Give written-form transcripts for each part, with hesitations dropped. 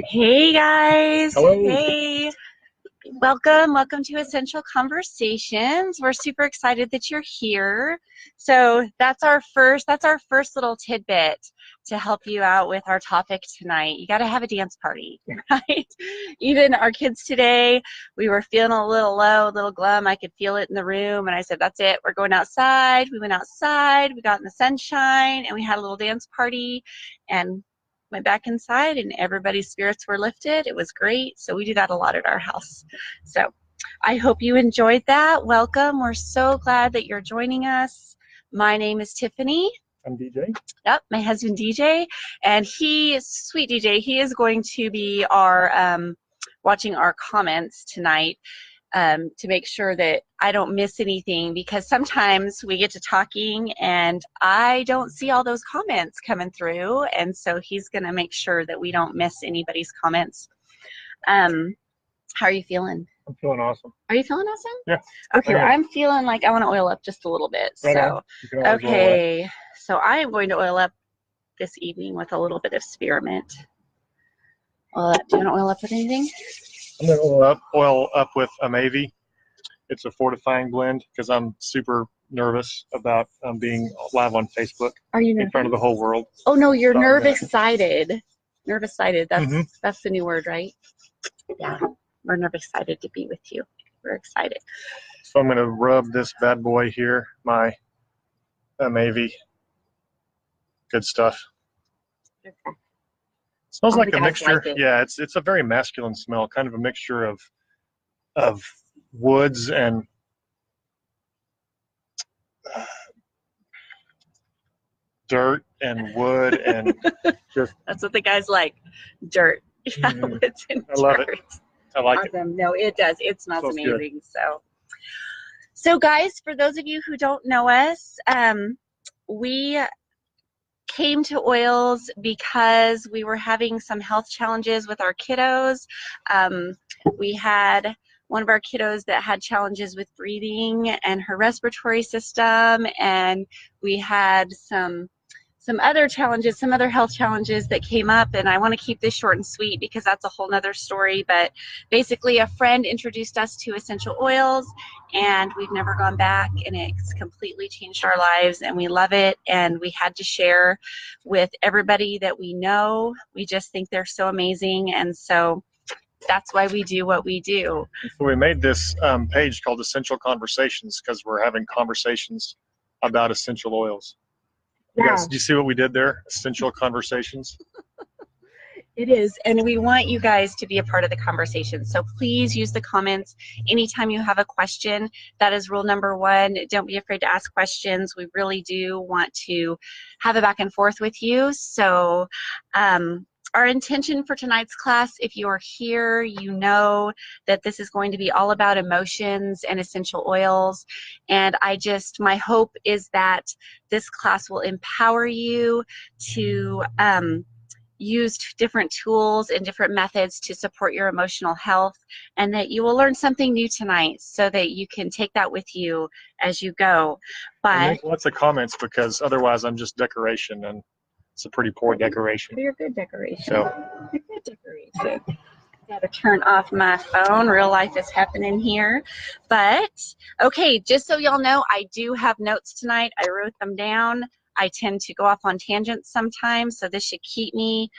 Hey guys. Hello. Hey. Welcome to Essential Conversations. We're super excited that you're here. So that's our first little tidbit to help you out with our topic tonight. You got to have a dance party, right? Even our kids today, we were feeling a little low, a little glum. I could feel it in the room, and I said, that's it. We're going outside. We went outside. We got in the sunshine, and we had a little dance party, and went back inside, and everybody's spirits were lifted. It was great. So we do that a lot at our house. So I hope you enjoyed that. Welcome. We're so glad that you're joining us. My name is Tiffany. I'm DJ. Yep, my husband DJ, and sweet DJ, he is going to be our watching our comments tonight to make sure that I don't miss anything, because sometimes we get to talking and I don't see all those comments coming through, and so he's going to make sure that we don't miss anybody's comments. How are you feeling? I'm feeling awesome. Are you feeling awesome? Yeah. Okay, well, I'm feeling like I want to oil up just a little bit. Right so, okay, so I am going to oil up this evening with a little bit of spearmint. Do you want to oil up with anything? I'm going to oil up with Amavi. It's a fortifying blend because I'm super nervous about being live on Facebook. Are you nervous? In front of the whole world. Oh no, you're nervous-sided. Nervous-sided. That's That's the new word, right? Yeah, we're nervous-sided to be with you. We're excited. So I'm going to rub this bad boy here, my Amavi. Good stuff. Okay. Smells like a mixture. Like it. Yeah, it's a very masculine smell, kind of a mixture of woods and dirt and wood and just. That's what the guys like. Dirt. Yeah, woods and I love it. I like it. Awesome. No, it does. It smells amazing. So guys, for those of you who don't know us, we came to oils because we were having some health challenges with our kiddos. We had one of our kiddos that had challenges with breathing and her respiratory system, and we had some other challenges, some other health challenges that came up, and I want to keep this short and sweet because that's a whole nother story. But basically, a friend introduced us to essential oils, and we've never gone back, and it's completely changed our lives, and we love it, and we had to share with everybody that we know. We just think they're so amazing, and so that's why we do what we do. So we made this page called Essential Conversations because we're having conversations about essential oils. Yeah. Yes, do you see what we did there? Essential Conversations. It is, and we want you guys to be a part of the conversation. So please use the comments anytime you have a question. That is rule number one. Don't be afraid to ask questions. We really do want to have a back and forth with you. So our intention for tonight's class, if you are here, you know that this is going to be all about emotions and essential oils. And my hope is that this class will empower you to use different tools and different methods to support your emotional health, and that you will learn something new tonight so that you can take that with you as you go. But make lots of comments, because otherwise I'm just decoration, and it's a pretty poor decoration. You're good decoration. So. You're good decoration. Gotta turn off my phone. Real life is happening here. But okay, just so y'all know, I do have notes tonight. I wrote them down. I tend to go off on tangents sometimes, so this should keep me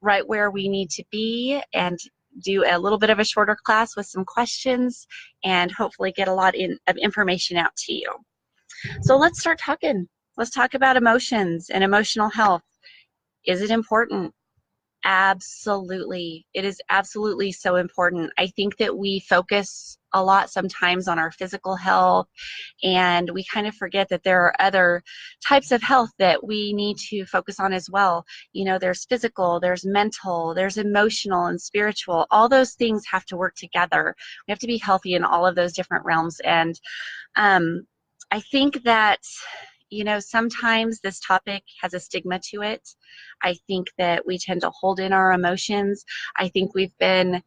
right where we need to be, and do a little bit of a shorter class with some questions, and hopefully get a lot of information out to you. So let's start talking. Let's talk about emotions and emotional health. Is it important? Absolutely. It is absolutely so important. I think that we focus a lot sometimes on our physical health, and we kind of forget that there are other types of health that we need to focus on as well. You know, there's physical, there's mental, there's emotional and spiritual. All those things have to work together. We have to be healthy in all of those different realms. And I think that, you know, sometimes this topic has a stigma to it. I think that we tend to hold in our emotions. I think we've been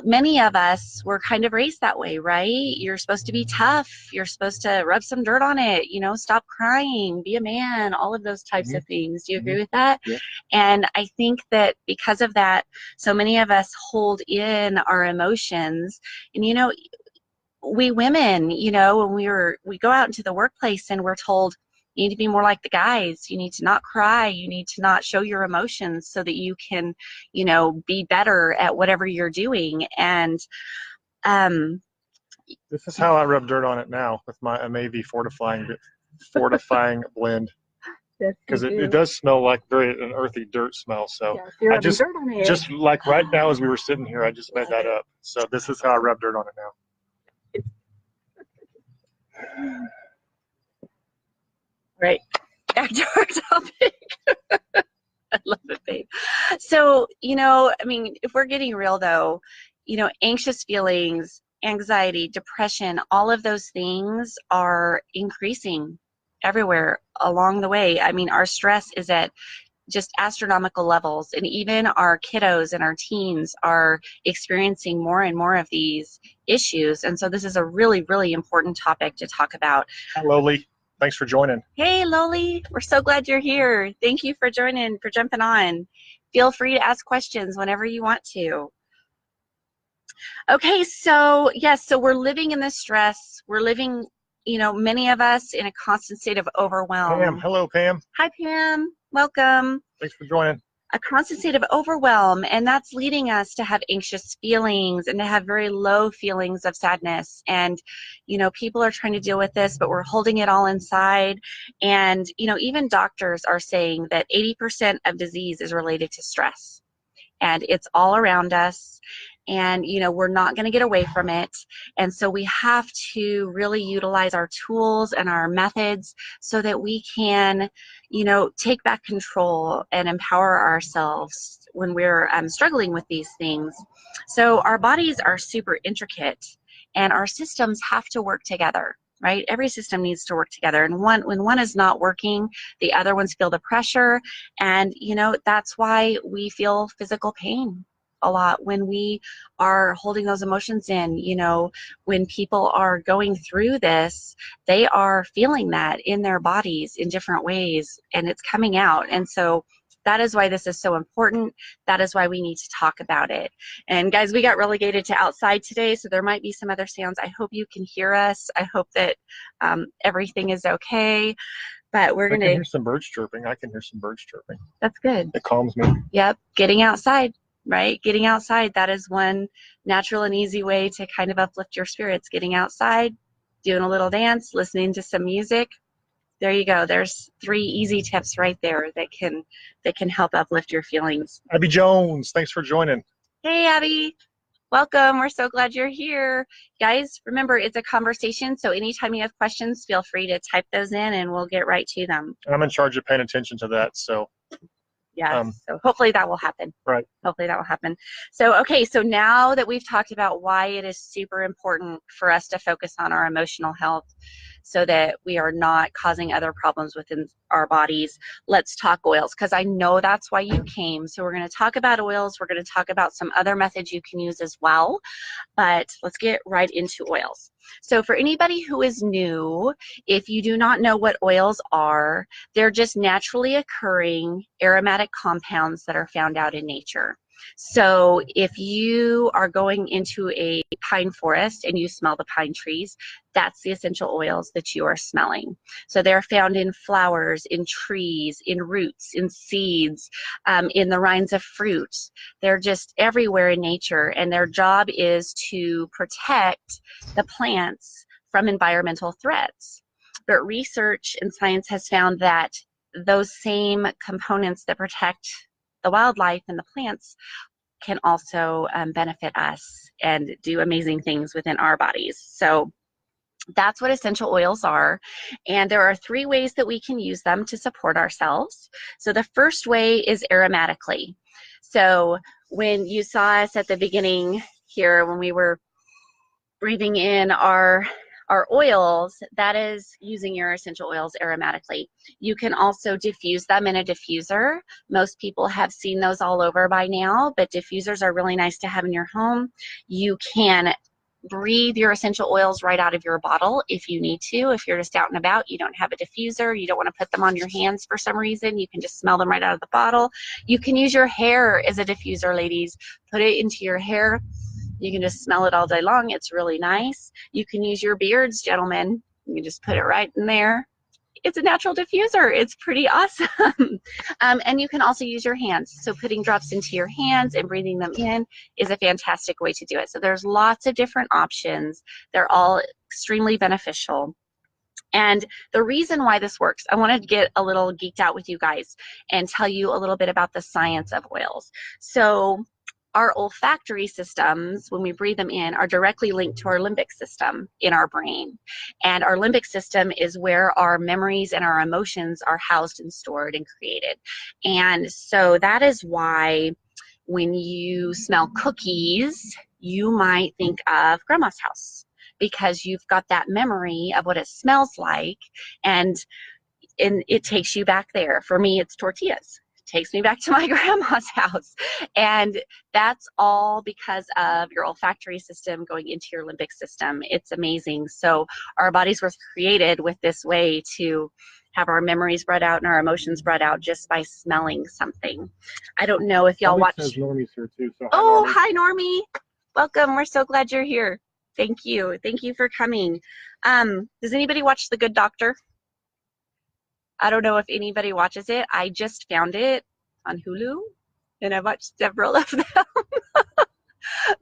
many of us were kind of raised that way, right? You're supposed to be tough. You're supposed to rub some dirt on it, stop crying, be a man, all of those types of things. Do you agree with that? Yeah. And I think that because of that, so many of us hold in our emotions. And, we women, when we go out into the workplace and we're told, you need to be more like the guys. You need to not cry. You need to not show your emotions so that you can, be better at whatever you're doing. And this is how I rub dirt on it now with my Amavi fortifying blend, because it does smell like an earthy dirt smell. So I just like right now as we were sitting here, I just made that up. So this is how I rub dirt on it now. Right. Back to our topic. I love it, babe. So, if we're getting real though, anxious feelings, anxiety, depression, all of those things are increasing everywhere along the way. Our stress is at just astronomical levels, and even our kiddos and our teens are experiencing more and more of these issues. And so this is a really, really important topic to talk about. Hi, Loli. Thanks for joining. Hey, Loli. We're so glad you're here. Thank you for joining, for jumping on. Feel free to ask questions whenever you want to. Okay, so yes, so we're living in this stress. We're living, many of us in a constant state of overwhelm. Pam, hello, Pam. Hi, Pam. Welcome. Thanks for joining. A constant state of overwhelm, and that's leading us to have anxious feelings and to have very low feelings of sadness. And people are trying to deal with this, but we're holding it all inside. And even doctors are saying that 80% of disease is related to stress, and it's all around us. And we're not going to get away from it. And so we have to really utilize our tools and our methods so that we can take back control and empower ourselves when we're struggling with these things. So our bodies are super intricate, and our systems have to work together, right? Every system needs to work together. And when one is not working, the other ones feel the pressure. And that's why we feel physical pain a lot when we are holding those emotions in. When people are going through this, they are feeling that in their bodies in different ways, and it's coming out. And so that is why this is so important. That is why we need to talk about it. And guys, we got relegated to outside today, so there might be some other sounds. I hope you can hear us. I hope that everything is okay. But we're going to hear some birds chirping. I can hear some birds chirping. That's good. It calms me. Yep. Getting outside. Right? Getting outside, that is one natural and easy way to kind of uplift your spirits. Getting outside, doing a little dance, listening to some music. There you go. There's 3 easy tips right there that can help uplift your feelings. Abby Jones, thanks for joining. Hey, Abby. Welcome. We're so glad you're here. Guys, remember, it's a conversation, so anytime you have questions, feel free to type those in and we'll get right to them. I'm in charge of paying attention to that, so. Yeah, so hopefully that will happen. Right. Hopefully that will happen. So, okay, so now that we've talked about why it is super important for us to focus on our emotional health so that we are not causing other problems within our bodies, let's talk oils, because I know that's why you came. So we're going to talk about oils. We're going to talk about some other methods you can use as well, but let's get right into oils. So for anybody who is new, if you do not know what oils are, they're just naturally occurring aromatic compounds that are found out in nature. So if you are going into a pine forest and you smell the pine trees, that's the essential oils that you are smelling. So they're found in flowers, in trees, in roots, in seeds, in the rinds of fruit. They're just everywhere in nature, and their job is to protect the plants from environmental threats. But research and science has found that those same components that protect the wildlife and the plants can also benefit us and do amazing things within our bodies. So that's what essential oils are. And there are 3 ways that we can use them to support ourselves. So the first way is aromatically. So when you saw us at the beginning here, when we were breathing in our Our oils, that is using your essential oils aromatically. You can also diffuse them in a diffuser. Most people have seen those all over by now, but diffusers are really nice to have in your home. You can breathe your essential oils right out of your bottle if you need to. If you're just out and about, you don't have a diffuser, you don't want to put them on your hands for some reason, you can just smell them right out of the bottle. You can use your hair as a diffuser, ladies. Put it into your hair. You can just smell it all day long. It's really nice. You can use your beards, gentlemen. You can just put it right in there. It's a natural diffuser. It's pretty awesome. And you can also use your hands. So putting drops into your hands and breathing them in is a fantastic way to do it. So there's lots of different options. They're all extremely beneficial. And the reason why this works, I want to get a little geeked out with you guys and tell you a little bit about the science of oils. So our olfactory systems, when we breathe them in, are directly linked to our limbic system in our brain. And our limbic system is where our memories and our emotions are housed and stored and created. And so that is why when you smell cookies, you might think of grandma's house, because you've got that memory of what it smells like, and it takes you back there. For me, it's tortillas. Takes me back to my grandma's house. And that's all because of your olfactory system going into your limbic system. It's amazing. So our bodies were created with this way to have our memories brought out and our emotions brought out just by smelling something. I don't know if y'all watch. Normie's here too, so hi, Normie. Welcome. We're so glad you're here. Thank you. Thank you for coming. Does anybody watch The Good Doctor? I don't know if anybody watches it. I just found it on Hulu, and I watched several of them.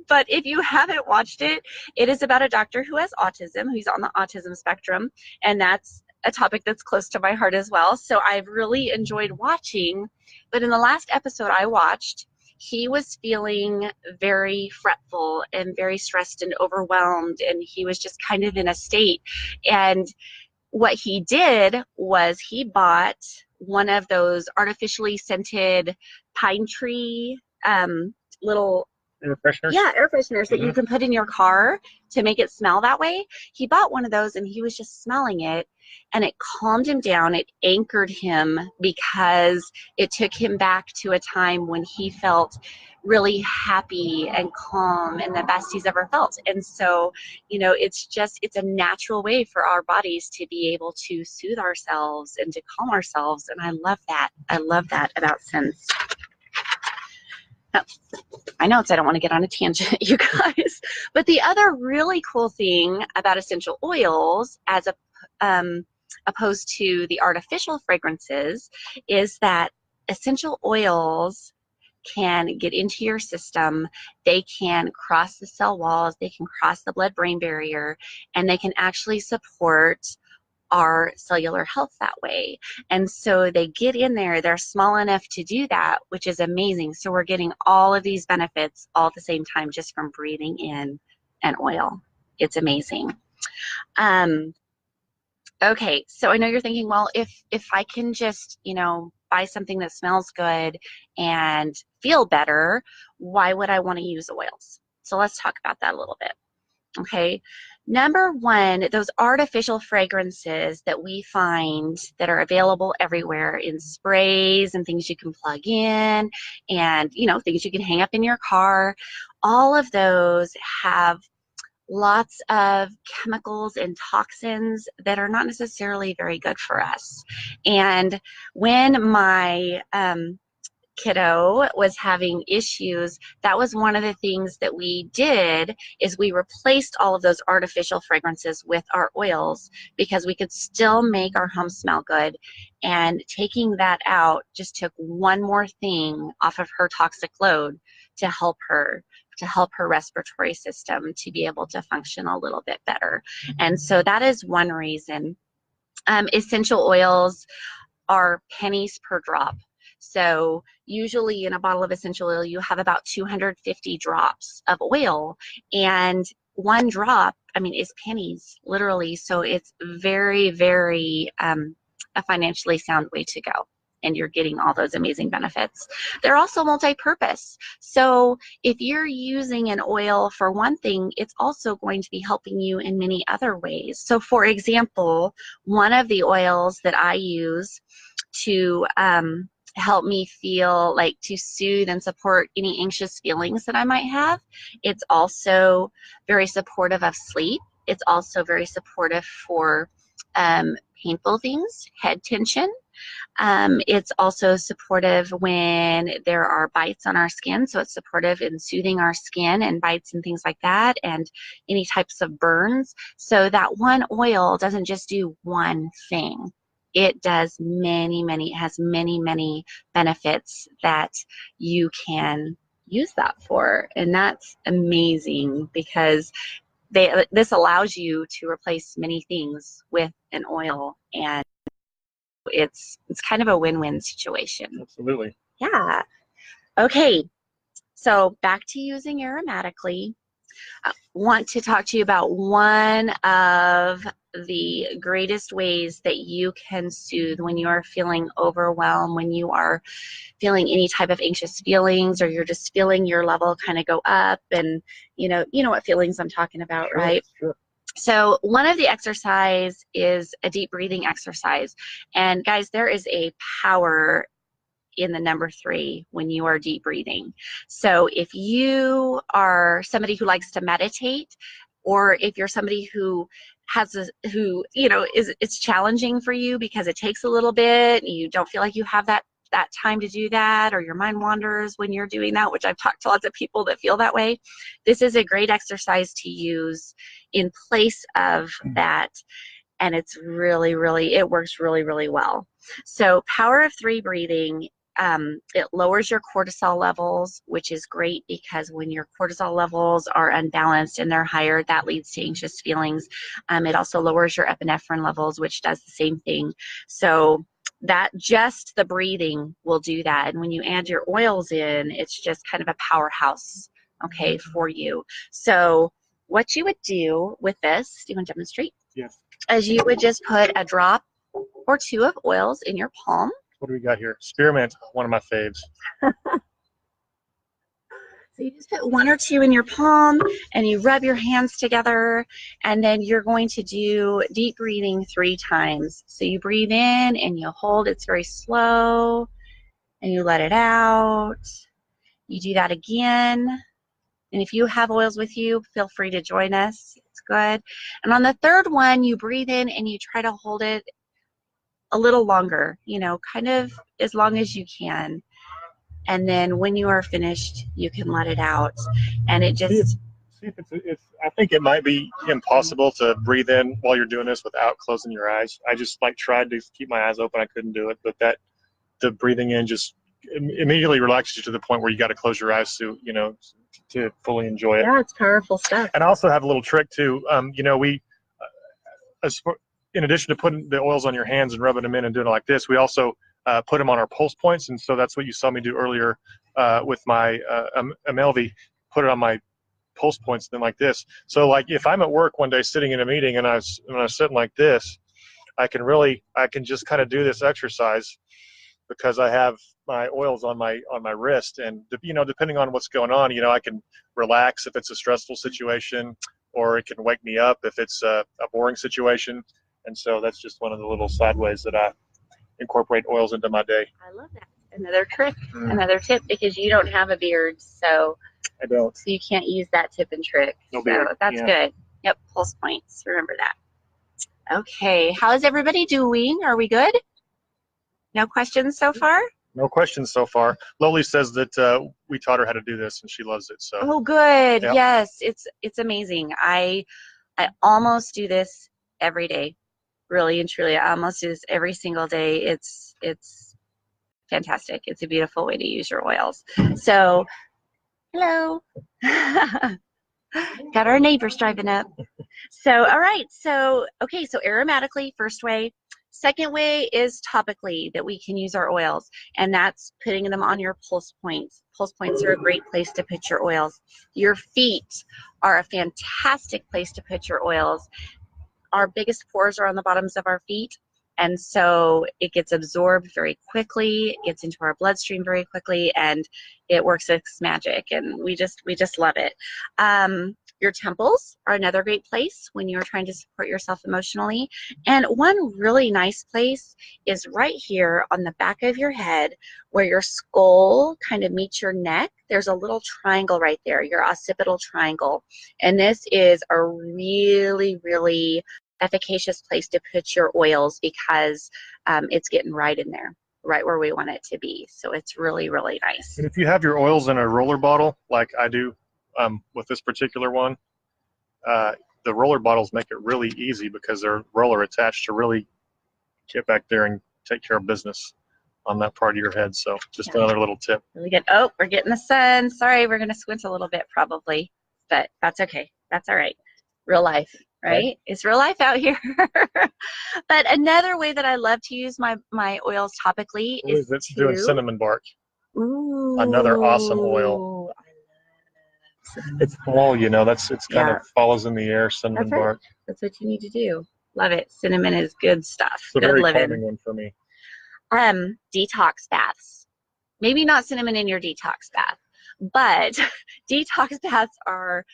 But if you haven't watched it, it is about a doctor who has autism, who's on the autism spectrum, and that's a topic that's close to my heart as well. So I've really enjoyed watching. But in the last episode I watched, he was feeling very fretful and very stressed and overwhelmed, and he was just kind of in a state. And what he did was he bought one of those artificially scented pine tree little air fresheners. Yeah, air fresheners that you can put in your car to make it smell that way. He bought one of those and he was just smelling it, and it calmed him down. It anchored him because it took him back to a time when he felt really happy and calm and the best he's ever felt. And so, you know, it's a natural way for our bodies to be able to soothe ourselves and to calm ourselves. And I love that. I love that about scents. I know I don't want to get on a tangent, you guys. But the other really cool thing about essential oils, as opposed to the artificial fragrances, is that essential oils can get into your system. They can cross the cell walls, they can cross the blood-brain barrier, and they can actually support our cellular health that way. And so they get in there, they're small enough to do that, which is amazing. So we're getting all of these benefits all at the same time just from breathing in an oil. It's amazing. Okay, so I know you're thinking, well, if I can just, you know, buy something that smells good and feel better, why would I want to use oils? So let's talk about that a little bit. Okay, number one, those artificial fragrances that we find that are available everywhere in sprays and things you can plug in and, you know, things you can hang up in your car, all of those have lots of chemicals and toxins that are not necessarily very good for us. And when my kiddo was having issues, that was one of the things that we did, is we replaced all of those artificial fragrances with our oils, because we could still make our home smell good. And taking that out just took one more thing off of her toxic load to help her respiratory system to be able to function a little bit better. And so that is one reason. Essential oils are pennies per drop. So usually in a bottle of essential oil, you have about 250 drops of oil, and one drop, I mean, is pennies, literally. So it's very, very a financially sound way to go. and you're getting all those amazing benefits. They're also multi-purpose. So if you're using an oil for one thing, it's also going to be helping you in many other ways. So for example, one of the oils that I use to help me feel like to soothe and support any anxious feelings that I might have, it's also very supportive of sleep. It's also very supportive for painful things, head tension. It's also supportive when there are bites on our skin, so it's supportive in soothing our skin and bites and things like that, and any types of burns. So that one oil doesn't just do one thing. It does it has many benefits that you can use that for, and that's amazing because this allows you to replace many things with an oil, and it's kind of a win-win situation. Absolutely. Yeah. Okay, so back to using aromatically. I want to talk to you about one of the greatest ways that you can soothe when you are feeling overwhelmed, when you are feeling any type of anxious feelings, or you're just feeling your level kind of go up, and you know what feelings I'm talking about, Sure, right? sure. So one of the exercise is a deep breathing exercise. And guys, there is a power in the number 3 when you are deep breathing. So if you are somebody who likes to meditate, or if you're somebody who it's challenging for you because it takes a little bit, and you don't feel like you have that time to do that, or your mind wanders when you're doing that, which I've talked to lots of people that feel that way, this is a great exercise to use in place of that. And it's it works really well. So power of 3 breathing, it lowers your cortisol levels, which is great because when your cortisol levels are unbalanced and they're higher, that leads to anxious feelings. It also lowers your epinephrine levels, which does the same thing. So that just the breathing will do that. And when you add your oils in, it's just kind of a powerhouse, okay, for you. So what you would do with this, do you want to demonstrate? Yes. Is you would just put a drop or 2 of oils in your palm. What do we got here? Spearmint, one of my faves. So you just put 1 or 2 in your palm, and you rub your hands together, and then you're going to do deep breathing 3 times. So you breathe in and you hold, it's very slow, and you let it out. You do that again. And if you have oils with you, feel free to join us. It's good. And on the 3rd one, you breathe in and you try to hold it a little longer, kind of as long as you can. And then when you are finished, you can let it out. And it just... See if it's I think it might be impossible to breathe in while you're doing this without closing your eyes. I just tried to keep my eyes open. I couldn't do it. But the breathing in just immediately relaxes you to the point where you got to close your eyes to fully enjoy it. Yeah, it's powerful stuff. And I also have a little trick too. In addition to putting the oils on your hands and rubbing them in and doing it like this, we also put them on our pulse points. And so that's what you saw me do earlier with my Amelvi, put it on my pulse points, then like this. So like if I'm at work one day sitting in a meeting and I'm sitting like this, I can just kind of do this exercise because I have my oils on my wrist, and depending on what's going on, I can relax if it's a stressful situation, or it can wake me up if it's a boring situation. And so that's just one of the little side ways that I incorporate oils into my day. I love that. Another trick, another tip, because you don't have a beard, so I don't. So you can't use that tip and trick. No beard. So that's good. Yep, pulse points. Remember that. Okay, how's everybody doing? Are we good? No questions so far? No questions so far. Loli says that we taught her how to do this and she loves it. So. Oh, good. Yep. Yes, it's amazing. I almost do this every day, really and truly. I almost do this every single day. It's fantastic. It's a beautiful way to use your oils. So, hello. Got our neighbors driving up. So, all right. So, okay. So aromatically, first way. Second way is topically, that we can use our oils, and that's putting them on your pulse points. Pulse points are a great place to put your oils. Your feet are a fantastic place to put your oils. Our biggest pores are on the bottoms of our feet. And so it gets absorbed very quickly, it gets into our bloodstream very quickly, and it works its magic, and we just love it. Your temples are another great place when you're trying to support yourself emotionally. And one really nice place is right here on the back of your head where your skull kind of meets your neck. There's a little triangle right there, your occipital triangle. And this is a really, really efficacious place to put your oils because it's getting right in there, right where we want it to be. So it's really, really nice. And if you have your oils in a roller bottle, like I do with this particular one, the roller bottles make it really easy because they're roller attached to really get back there and take care of business on that part of your head. So just another little tip. Really good. Oh, we're getting the sun. Sorry, we're going to squint a little bit probably, but that's okay. That's all right. Real life, right? It's real life out here. But another way that I love to use my oils topically is doing cinnamon bark. Ooh, another awesome oil. It's fall, you know, it's kind of follows in the air, cinnamon bark. That's what you need to do. Love it. Cinnamon is good stuff. It's a good very living. calming one for me. Detox baths. Maybe not cinnamon in your detox bath, but detox baths are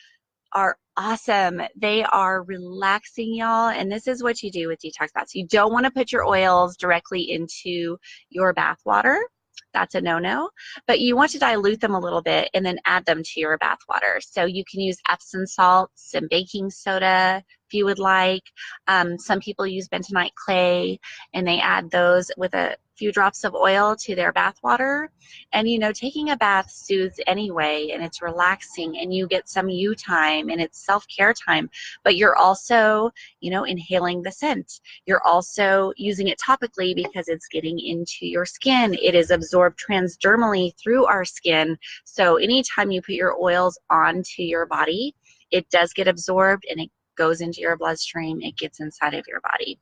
awesome. They are relaxing, y'all, and this is what you do with detox baths. You don't want to put your oils directly into your bath water. That's a no-no, but you want to dilute them a little bit and then add them to your bath water. So you can use Epsom salts and baking soda if you would like. Some people use bentonite clay and they add those with a few drops of oil to their bath water. And you know, taking a bath soothes anyway, and it's relaxing, and you get some you time, and it's self-care time, but you're also, you know, inhaling the scent. You're also using it topically because it's getting into your skin. It is absorbed transdermally through our skin. So anytime you put your oils onto your body, it does get absorbed and it goes into your bloodstream. It gets inside of your body.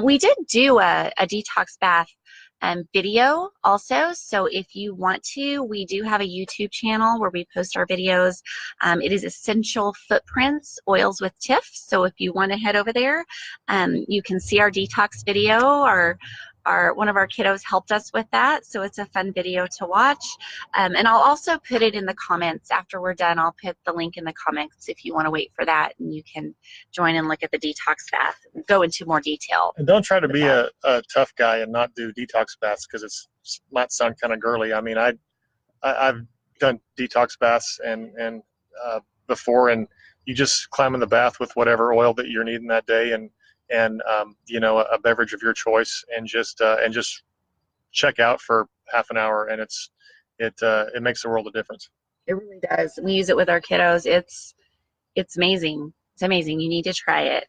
We did do a detox bath video also, so if you want to, we do have a YouTube channel where we post our videos. It is Essential Footprints Oils with Tiff, so if you want to head over there, you can see our detox video. One of our kiddos helped us with that, so it's a fun video to watch. And I'll also put it in the comments after we're done. I'll put the link in the comments if you want to wait for that, and you can join and look at the detox bath and go into more detail. And don't try to be a tough guy and not do detox baths because it might sound kind of girly. I mean, I've done detox baths and before, and you just climb in the bath with whatever oil that you're needing that day, and you know, a beverage of your choice, and just check out for half an hour, and it makes a world of difference. It really does. We use it with our kiddos. It's amazing. It's amazing. You need to try it.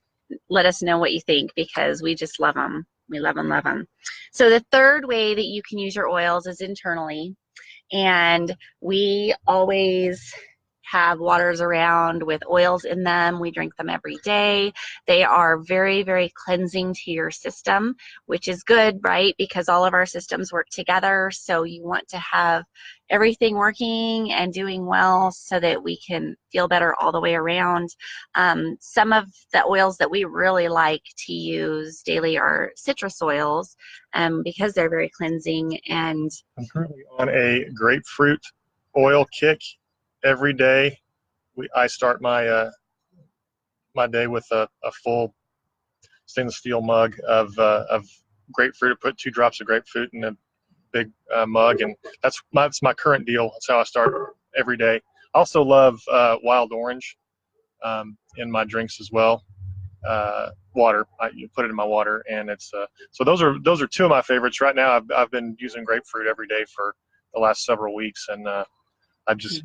Let us know what you think because we just love them. We love them, love them. So the third way that you can use your oils is internally, and we always have waters around with oils in them. We drink them every day. They are very, very cleansing to your system, which is good, right? Because all of our systems work together. So you want to have everything working and doing well so that we can feel better all the way around. Some of the oils that we really like to use daily are citrus oils because they're very cleansing. And I'm currently on a grapefruit oil kick. Every day, I start my my day with a full stainless steel mug of grapefruit. I put 2 drops of grapefruit in a big mug, and that's my current deal. That's how I start every day. I also love wild orange in my drinks as well. Water, you put it in my water, and it's so those are 2 of my favorites right now. I've been using grapefruit every day for the last several weeks, and I'm just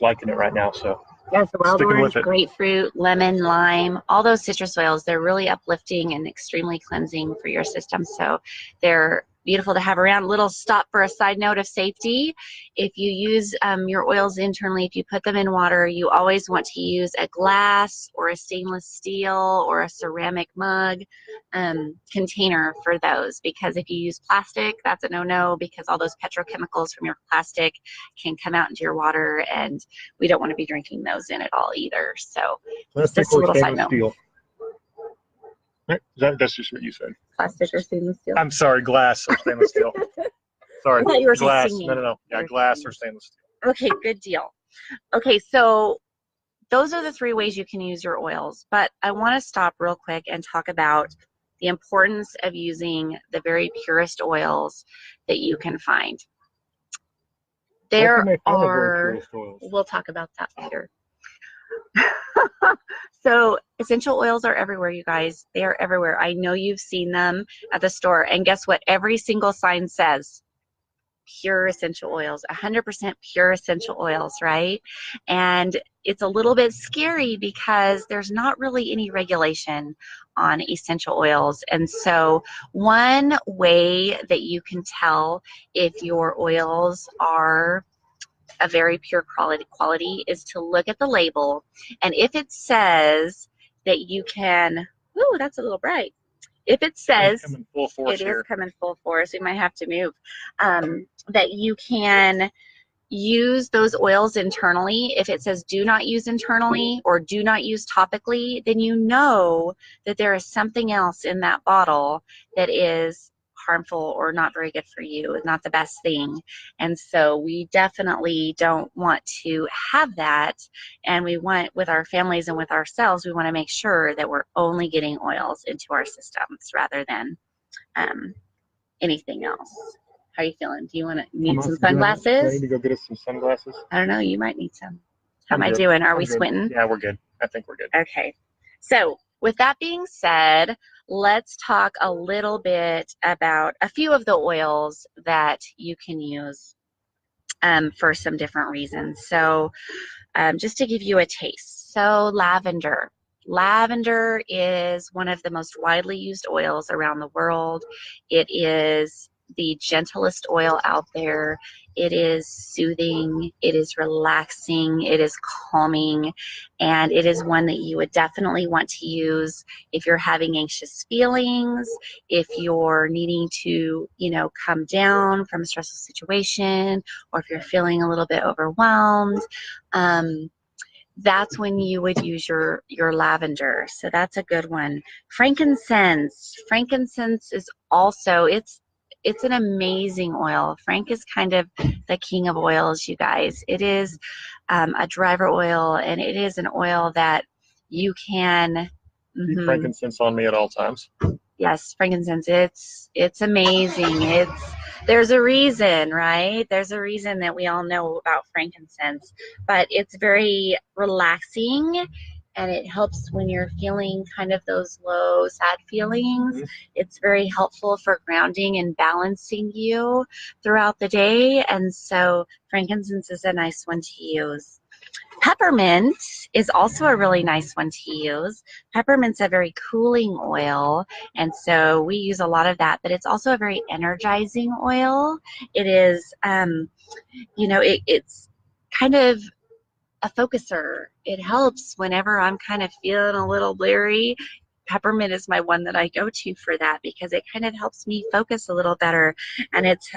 liking it right now. So yeah, so wild orange, grapefruit, lemon, lime, all those citrus oils, they're really uplifting and extremely cleansing for your system. So they're beautiful to have around. Little stop for a side note of safety. If you use your oils internally, if you put them in water, you always want to use a glass or a stainless steel or a ceramic mug container for those, because if you use plastic, that's a no-no, because all those petrochemicals from your plastic can come out into your water, and we don't want to be drinking those in at all either. So just a little side note. Steel. That's just what you said. Plastic or stainless steel? I'm sorry, glass or stainless steel. Sorry, I thought you were glass. singing. No. Yeah, glass or stainless steel. Okay, good deal. Okay, so those are the 3 ways you can use your oils, but I want to stop real quick and talk about the importance of using the very purest oils that you can find. There are, we'll talk about that later. So essential oils are everywhere, you guys. They are everywhere. I know you've seen them at the store, and guess what? Every single sign says pure essential oils, 100% pure essential oils, right? And it's a little bit scary because there's not really any regulation on essential oils. And so one way that you can tell if your oils are a very pure quality is to look at the label, and if it says that you can, ooh, that's a little bright. If it says it is coming full force, we might have to move, that you can use those oils internally. If it says do not use internally or do not use topically, then you know that there is something else in that bottle that is harmful or not very good for you, not the best thing. And so we definitely don't want to have that. And we want, with our families and with ourselves, we want to make sure that we're only getting oils into our systems rather than anything else. How are you feeling? Do you want to need some sunglasses? Do I need to go get us some sunglasses? I don't know. You might need some. How am I doing? Are we squinting? Yeah, we're good. I think we're good. Okay. So with that being said, let's talk a little bit about a few of the oils that you can use for some different reasons. So just to give you a taste. So lavender. Lavender is one of the most widely used oils around the world. It is the gentlest oil out there. It is soothing, it is relaxing, it is calming, and it is one that you would definitely want to use if you're having anxious feelings, if you're needing to, come down from a stressful situation, or if you're feeling a little bit overwhelmed. That's when you would use your lavender. So that's a good one. Frankincense. Frankincense is also, it's an amazing oil. Frank is kind of the king of oils, you guys. It is a driver oil, and it is an oil that you can keep frankincense on me at all times. Yes, frankincense. It's amazing. There's a reason, right? There's a reason that we all know about frankincense, but it's very relaxing. And it helps when you're feeling kind of those low, sad feelings. It's very helpful for grounding and balancing you throughout the day. And so frankincense is a nice one to use. Peppermint is also a really nice one to use. Peppermint's a very cooling oil, and so we use a lot of that, but it's also a very energizing oil. It is, it's kind of a focuser. It helps whenever I'm kind of feeling a little blurry. Peppermint is my one that I go to for that because it kind of helps me focus a little better, and it's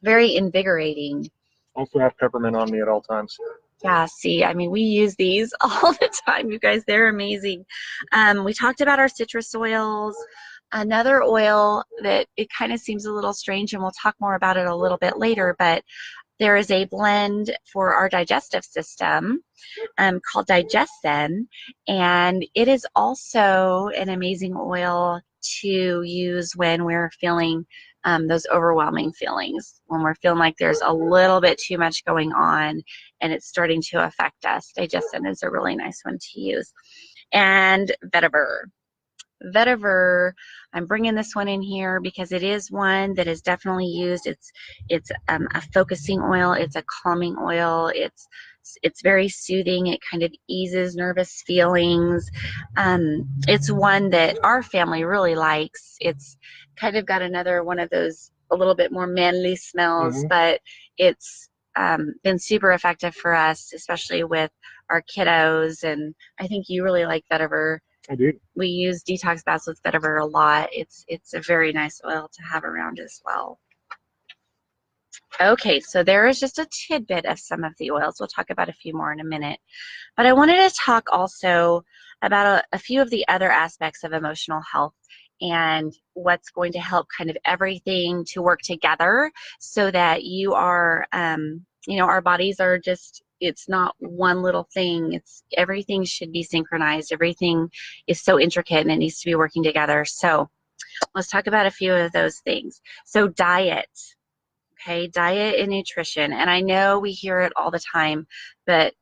very invigorating. Also have peppermint on me at all times. Yeah, see, I mean, we use these all the time, you guys. They're amazing. We talked about our citrus oils. Another oil that it kind of seems a little strange, and we'll talk more about it a little bit later, but there is a blend for our digestive system called Digestin, and it is also an amazing oil to use when we're feeling those overwhelming feelings, when we're feeling like there's a little bit too much going on and it's starting to affect us. Digestin is a really nice one to use. And vetiver. Vetiver, I'm bringing this one in here because it is one that is definitely used. It's a focusing oil. It's a calming oil. It's very soothing. It kind of eases nervous feelings. It's one that our family really likes. It's kind of got another one of those a little bit more manly smells, but it's been super effective for us, especially with our kiddos. And I think you really like vetiver. I do. We use detox baths with vetiver a lot. It's a very nice oil to have around as well. Okay, so there is just a tidbit of some of the oils. We'll talk about a few more in a minute. But I wanted to talk also about a few of the other aspects of emotional health and what's going to help kind of everything to work together so that you are, our bodies are just, it's not one little thing. It's everything should be synchronized. Everything is so intricate and it needs to be working together. So let's talk about a few of those things. So diet. Okay, diet and nutrition. And I know we hear it all the time, but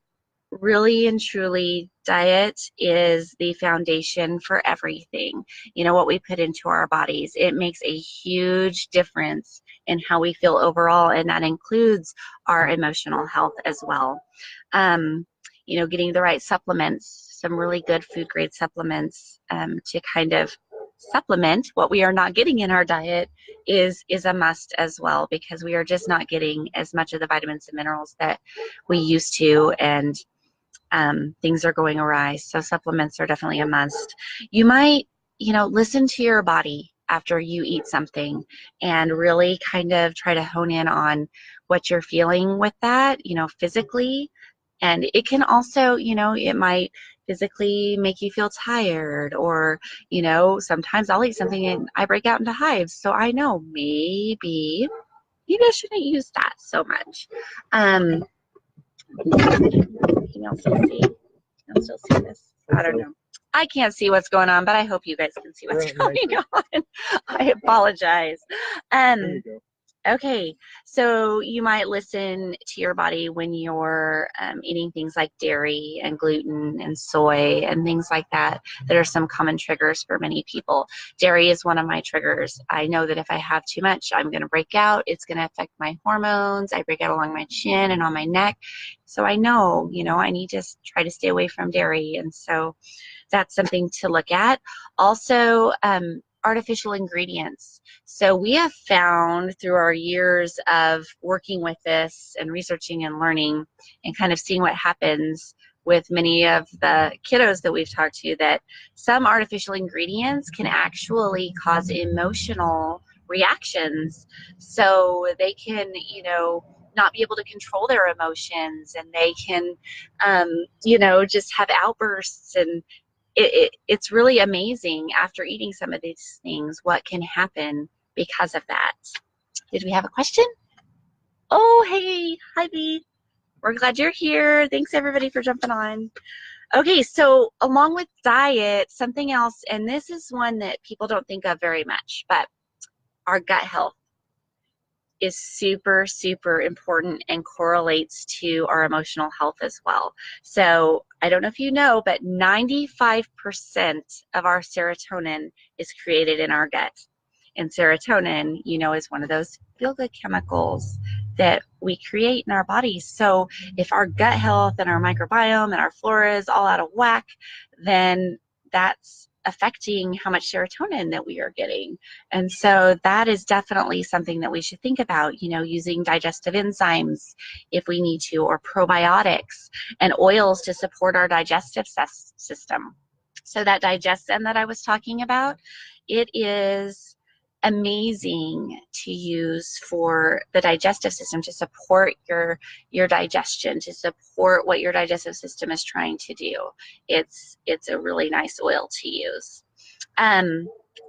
really and truly, diet is the foundation for everything. What we put into our bodies, it makes a huge difference in how we feel overall, and that includes our emotional health as well. Getting the right supplements, some really good food grade supplements to kind of supplement what we are not getting in our diet is a must as well, because we are just not getting as much of the vitamins and minerals that we used to, and things are going awry. So supplements are definitely a must. You might, listen to your body after you eat something and really kind of try to hone in on what you're feeling with that, physically. And it can also, it might physically make you feel tired, or, sometimes I'll eat something and I break out into hives. So I know maybe I shouldn't use that so much. Can y'all still see? Can y'all still see this? I don't know. I can't see what's going on, but I hope you guys can see what's going on. I apologize. There you go. Okay, so you might listen to your body when you're eating things like dairy and gluten and soy and things like that are some common triggers for many people. Dairy is one of my triggers. I know that if I have too much, I'm going to break out. It's going to affect my hormones. I break out along my chin and on my neck. So I know, I need to try to stay away from dairy. And so that's something to look at. Also, artificial ingredients. So we have found through our years of working with this and researching and learning and kind of seeing what happens with many of the kiddos that we've talked to, that some artificial ingredients can actually cause emotional reactions. So they can, not be able to control their emotions, and they can, just have outbursts. And it's really amazing after eating some of these things what can happen because of that. Did we have a question? Oh, hey, hi Bee. We're glad you're here. Thanks everybody for jumping on. Okay, so along with diet, something else, and this is one that people don't think of very much, but our gut health is super, super important and correlates to our emotional health as well. So I don't know if you know, but 95% of our serotonin is created in our gut. And serotonin, is one of those feel-good chemicals that we create in our bodies. So if our gut health and our microbiome and our flora is all out of whack, then that's affecting how much serotonin that we are getting. And so that is definitely something that we should think about, using digestive enzymes if we need to, or probiotics and oils to support our digestive system. So that Digestin that I was talking about, it is amazing to use for the digestive system, to support your digestion, to support what your digestive system is trying to do. It's a really nice oil to use.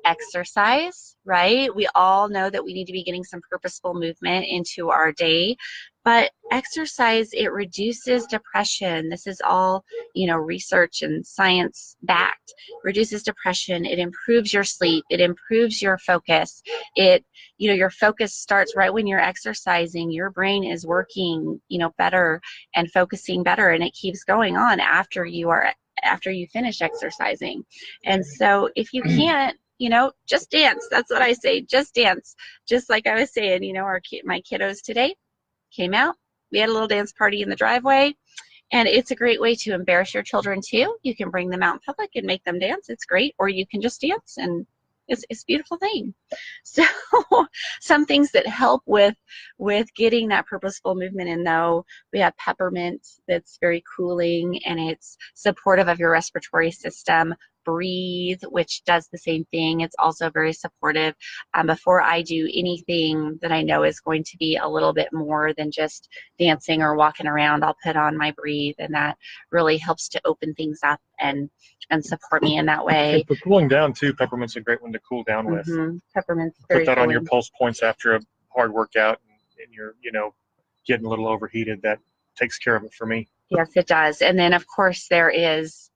Exercise, right? We all know that we need to be getting some purposeful movement into our day, but exercise, it reduces depression. This is all, research and science backed. Reduces depression. It improves your sleep. It improves your focus. Your focus starts right when you're exercising. Your brain is working, better and focusing better, and it keeps going on after you finish exercising. And so if you can't, just dance. That's what I say. Just dance. Just like I was saying, my kiddos today came out. We had a little dance party in the driveway, and it's a great way to embarrass your children too. You can bring them out in public and make them dance. It's great. Or you can just dance, and it's a beautiful thing. So some things that help with getting that purposeful movement in, though, we have peppermint that's very cooling and it's supportive of your respiratory system. Breathe, which does the same thing. It's also very supportive. Before I do anything that I know is going to be a little bit more than just dancing or walking around, I'll put on my Breathe, and that really helps to open things up and support me in that way. And for cooling down too, peppermint's a great one to cool down with. Peppermint's Put that on your pulse points after a hard workout, and you're, you know, getting a little overheated. That takes care of it for me. Yes, it does. And then of course there is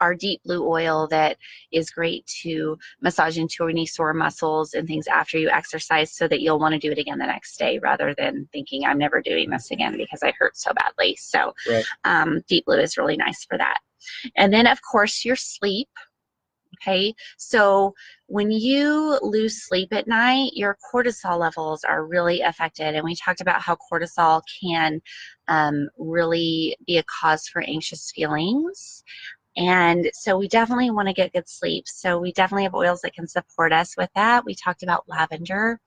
our deep blue oil that is great to massage into any sore muscles and things after you exercise, so that you'll want to do it again the next day, rather than thinking I'm never doing this again because I hurt so badly. So deep blue is really nice for that. And then of course your sleep. Okay, so when you lose sleep at night, your cortisol levels are really affected. And we talked about how cortisol can really be a cause for anxious feelings. And so we definitely want to get good sleep. So we definitely have oils that can support us with that. We talked about lavender.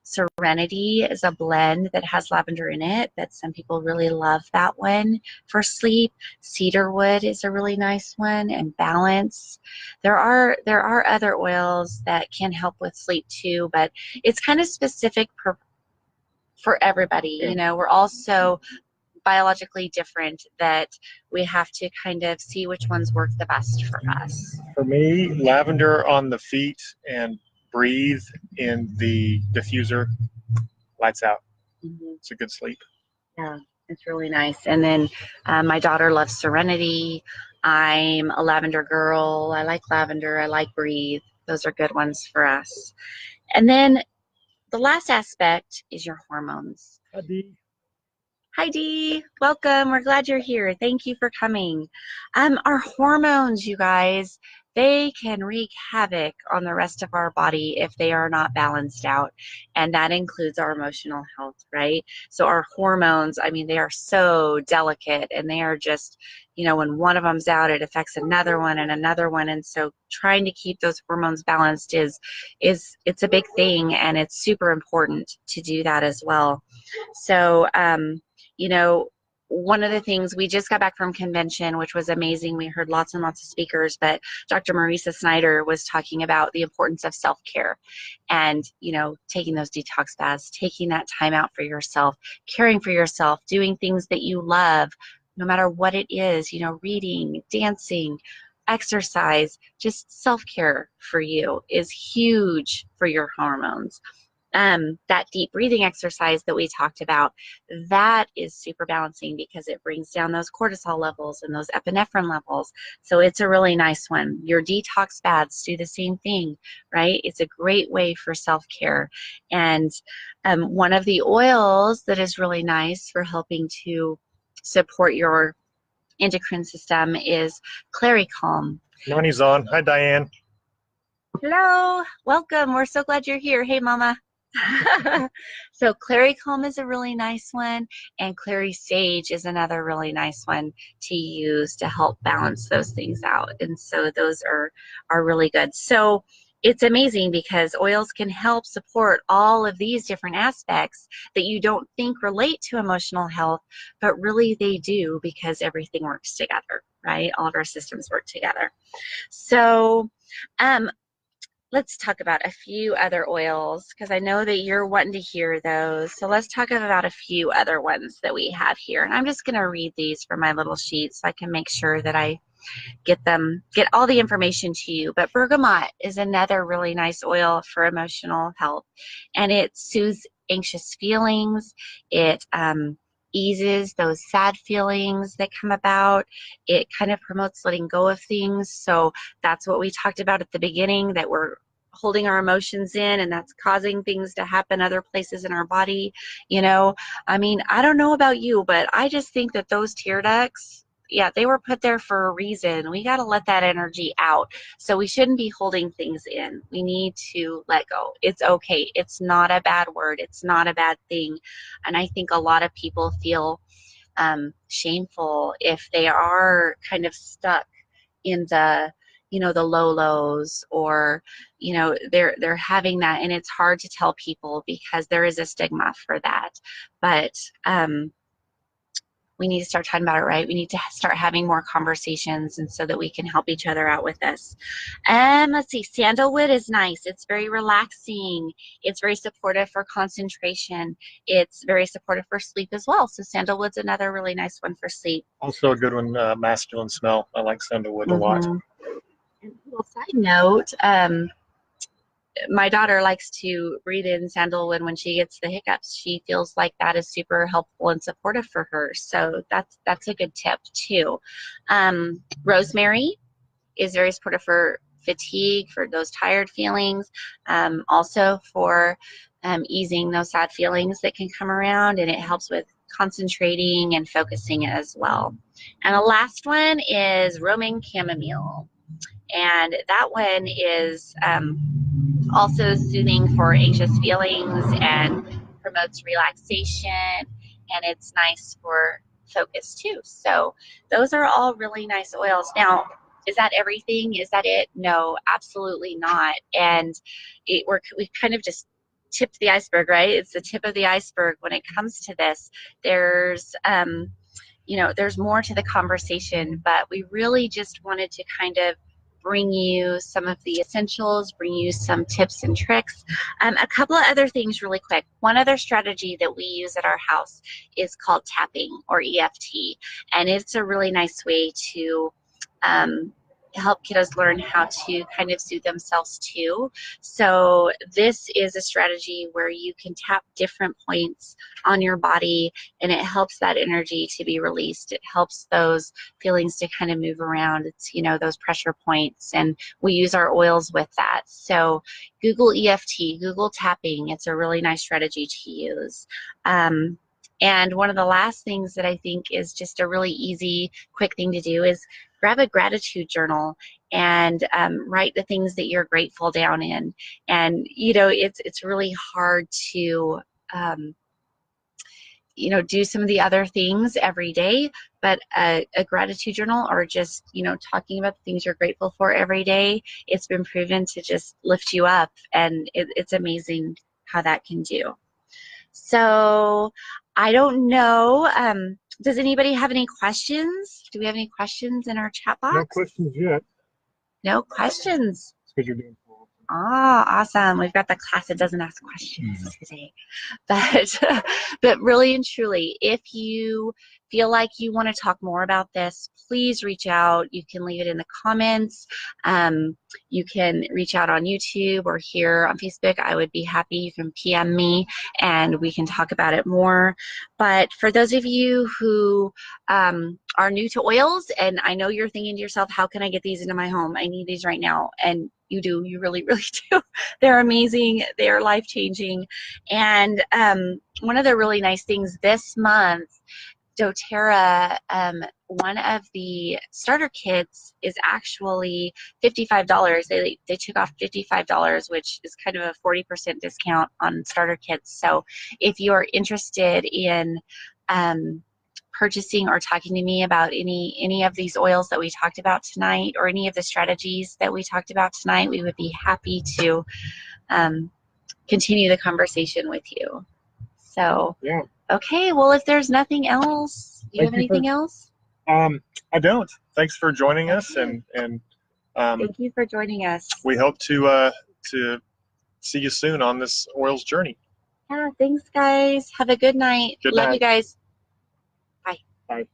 Serenity is a blend that has lavender in it, that some people really love that one for sleep. Cedarwood is a really nice one, and Balance. There are other oils that can help with sleep too, but it's kind of specific for everybody. You know, we're all so biologically different that we have to kind of see which ones work the best for us. For me, lavender on the feet and Breathe in the diffuser, lights out. It's a good sleep. Yeah, it's really nice. And then my daughter loves Serenity. I'm a lavender girl. I like lavender. I like Breathe. Those are good ones for us. And then the last aspect is your hormones. Hi, Dee. Hi, Dee. Welcome. We're glad you're here. Thank you for coming. Our hormones, you guys, they can wreak havoc on the rest of our body if they are not balanced out. And that includes our emotional health, right? So our hormones, I mean, they are so delicate, and they are just, you know, when one of them's out, it affects another one and another one. And so trying to keep those hormones balanced it's a big thing, and it's super important to do that as well. So, you know, one of the things, we just got back from convention, which was amazing. We heard lots and lots of speakers, but Dr. Marisa Snyder was talking about the importance of self-care and, you know, taking those detox baths, taking that time out for yourself, caring for yourself, doing things that you love, no matter what it is, you know, reading, dancing, exercise. Just self-care for you is huge for your hormones. That deep breathing exercise that we talked about, that is super balancing because it brings down those cortisol levels and those epinephrine levels. So it's a really nice one. Your detox baths do the same thing, right? It's a great way for self-care. And one of the oils that is really nice for helping to support your endocrine system is Claricalm. Nani's on. Hi, Diane. Hello. Welcome. We're so glad you're here. Hey, Mama. So Claricalm is a really nice one, and Clary Sage is another really nice one to use to help balance those things out. And so those are really good. So it's amazing because oils can help support all of these different aspects that you don't think relate to emotional health, but really they do, because everything works together, right? All of our systems work together. So let's talk about a few other oils, because I know that you're wanting to hear those. So let's talk about a few other ones that we have here. And I'm just going to read these from my little sheet so I can make sure that I get all the information to you. But bergamot is another really nice oil for emotional health, and it soothes anxious feelings. It eases those sad feelings that come about. It kind of promotes letting go of things. So that's what we talked about at the beginning, that we're holding our emotions in, and that's causing things to happen other places in our body. You know, I mean, I don't know about you, but I just think that those tear ducts, yeah, they were put there for a reason. We got to let that energy out. So we shouldn't be holding things in. We need to let go. It's okay. It's not a bad word. It's not a bad thing. And I think a lot of people feel shameful if they are kind of stuck in the, you know, the low lows, or, you know, they're having that, and it's hard to tell people because there is a stigma for that. But we need to start talking about it, right? We need to start having more conversations, and so that we can help each other out with this. Let's see, sandalwood is nice. It's very relaxing. It's very supportive for concentration. It's very supportive for sleep as well. So sandalwood's another really nice one for sleep. Also a good one, masculine smell. I like sandalwood a lot. And a little side note, my daughter likes to breathe in sandalwood when she gets the hiccups. She feels like that is super helpful and supportive for her. So that's a good tip too. Rosemary is very supportive for fatigue, for those tired feelings, also for easing those sad feelings that can come around, and it helps with concentrating and focusing as well. And the last one is Roman chamomile, and that one is also soothing for anxious feelings and promotes relaxation, and it's nice for focus too. So those are all really nice oils. Now, is that everything? Is that it? No, absolutely not. And we've kind of just tipped the iceberg, right? It's the tip of the iceberg when it comes to this. There's there's more to the conversation, but we really just wanted to kind of bring you some of the essentials, bring you some tips and tricks. A couple of other things really quick. One other strategy that we use at our house is called tapping, or EFT, and it's a really nice way to help kiddos learn how to kind of soothe themselves too. So this is a strategy where you can tap different points on your body, and it helps that energy to be released. It helps those feelings to kind of move around. It's, those pressure points, and we use our oils with that. So Google EFT, Google tapping. It's a really nice strategy to use. And one of the last things that I think is just a really easy, quick thing to do is grab a gratitude journal and write the things that you're grateful down in. And, it's really hard to, do some of the other things every day, but a gratitude journal, or just, talking about the things you're grateful for every day, it's been proven to just lift you up, and it's amazing how that can do. So I don't know. Does anybody have any questions? Do we have any questions in our chat box? No questions yet. No questions. It's because you're doing full. Awesome. We've got the class that doesn't ask questions today. But really and truly, if you feel like you want to talk more about this, please reach out. You can leave it in the comments. You can reach out on YouTube or here on Facebook. I would be happy. You can PM me and we can talk about it more. But for those of you who are new to oils, and I know you're thinking to yourself, how can I get these into my home? I need these right now. And you do. You really, really do. They're amazing. They're life-changing. And one of the really nice things this month, doTERRA, one of the starter kits is actually $55. They took off $55, which is kind of a 40% discount on starter kits. So if you're interested in purchasing or talking to me about any of these oils that we talked about tonight, or any of the strategies that we talked about tonight, we would be happy to continue the conversation with you. So yeah. Okay, well, if there's nothing else, do you have anything else? I don't. Thanks for joining us, and thank you for joining us. We hope to see you soon on this oils journey. Yeah, thanks guys. Have a good night. Good Love night. you guys. Bye. Bye.